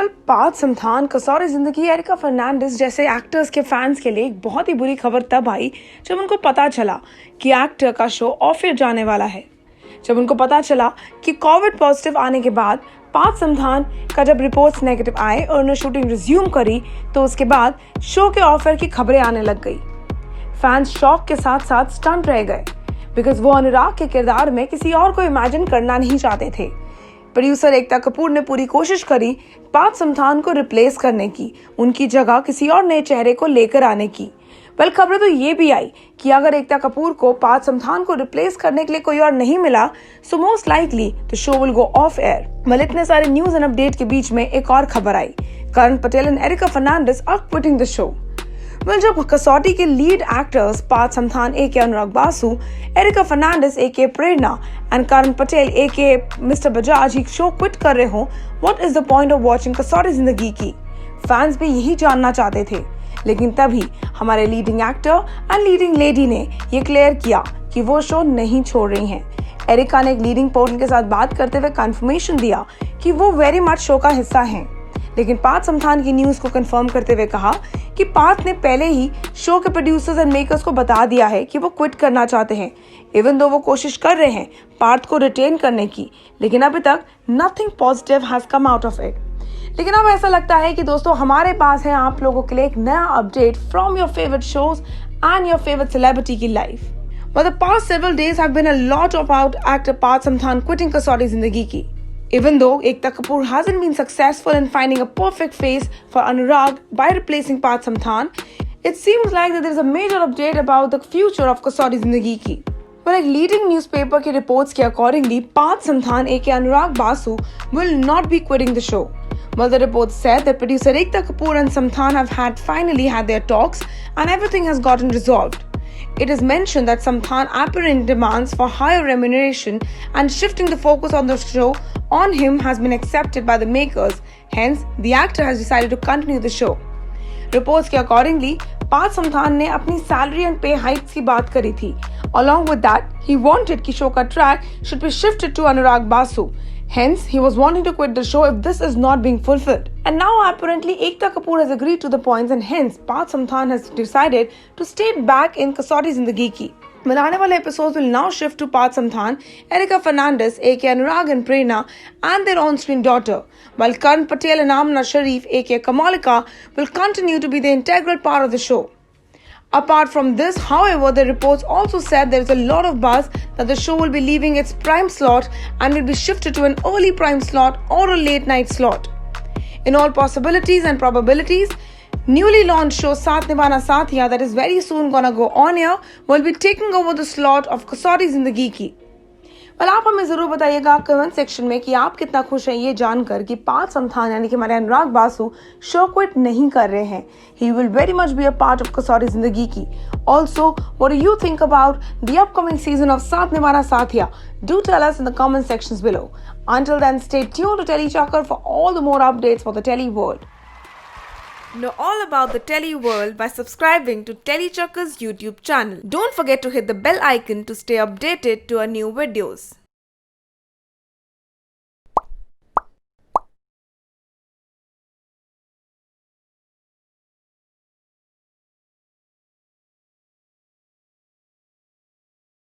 पार्थ समथान, कसौटी जिंदगी, एरिका फर्नांडिस जैसे एक्टर्स के फैंस के लिए एक बहुत ही बुरी खबर तब आई जब उनको पता चला कि एक्टर का शो ऑफ एयर जाने वाला है। जब उनको पता चला कि कोविड पॉजिटिव आने के बाद पार्थ समथान का जब रिपोर्ट्स नेगेटिव आए और उन्होंने शूटिंग रिज्यूम करी, तो उसके बाद शो के ऑफ एयर की खबरें आने लग गई। फैंस शॉक के साथ साथ स्टंट रह गए, बिकॉज वो अनुराग के किरदार में किसी और को इमेजिन करना नहीं चाहते थे। प्रोड्यूसर एकता कपूर ने पूरी कोशिश करी पार्थ समथान को रिप्लेस करने की, उनकी जगह किसी और नए चेहरे को लेकर आने की। खबरें तो ये भी आई कि अगर एकता कपूर को पार्थ समथान को रिप्लेस करने के लिए कोई और नहीं मिला, so most likely the show will go of air. इतने सारे न्यूज एंड अपडेट के बीच में एक और खबर आई, Karan Patel and Erica Fernandes are quitting the show. जब कसौटी के lead actors Parth Samthaan aka. Anurag Basu, Erica Fernandes aka. Prerna and Karan Patel aka. Mister Bajaj ही शो क्विट कर रहे हो, what is the point of watching Kasautii Zindagii की? फैंस भी यही जानना चाहते थे, लेकिन तभी हमारे leading actor and leading lady ने ये क्लियर किया कि वो शो नहीं छोड़ रही हैं। एरिका ने एक लीडिंग पोर्टल के साथ बात करते हुए कंफर्मेशन दिया कि वो वेरी मच शो का हिस्सा हैं, लेकिन पार्थ समथान की न्यूज को कंफर्म करते हुए कहा कि पार्थ ने पहले ही शो के प्रोड्यूसर्स एंड मेकर्स को बता दिया है कि वो क्विट करना चाहते हैं। इवन दो वो कोशिश कर रहे हैं पार्थ को रिटेन करने की, लेकिन अभी तक nothing positive has come out of it. लेकिन अब ऐसा लगता है कि दोस्तों हमारे पास है आप लोगों के लिए एक नया update from your favourite shows and your favourite celebrity की life. But the past several days have been a lot about actor Parth Samthan quitting कसौटी जिंदगी की. Even though Ekta Kapoor hasn't been successful in finding a perfect face for Anurag by replacing Parth Samthan, it seems like that there is a major update about the future of कसौटी जिंदगी की. But like leading newspaper के reports के accordingly, Parth Samthan aka Anurag Basu will not be quitting the show. Well, the reports said that producer Ekta Kapoor and Samthan have finally had their talks and everything has gotten resolved. It is mentioned that Samthan apparent demands for higher remuneration and shifting the focus on the show on him has been accepted by the makers. Hence, the actor has decided to continue the show. Reports के accordingly, Parth Samthan ने अपनी salary and pay hikes की बात करी थी. Along with that, he wanted कि show का track should be shifted to Anurag Basu. Hence, he was wanting to quit the show if this is not being fulfilled. And now apparently Ekta Kapoor has agreed to the points and hence Parth Samthan has decided to stay back in कसौटी जिंदगी की. आने वाले episodes will now shift to Parth Samthan, Erika Fernandez, aka Anurag and Prerna, and their on-screen daughter, while Karan Patel and Amna Sharif, aka Kamalika, will continue to be the integral part of the show. Apart from this, however, the reports also said there is a lot of buzz that the show will be leaving its prime slot and will be shifted to an early prime slot or a late night slot. In all possibilities and probabilities, newly launched show Saath Nibhana Saathiya that is very soon gonna go on air will be taking over the slot of कसौटी जिंदगी की. आप हमें जरूर बताइएगा comment section में कि आप कितना खुश हैं ये जानकर कि पार्थ समथान यानी कि हमारे अनुराग बासु शो क्विट नहीं कर रहे हैं. He will very much be a part of Kasautii Zindagii Kay. Also what do you think about the upcoming season of Saath Nibhaana Saathiya? Do tell us in the comment sections below. Until then, stay tuned to Telly Chakkar for all the more updates for the Telly world. Know all about the Telly world by subscribing to Telly Chakkar's YouTube channel. Don't forget to hit the bell icon to stay updated to our new videos.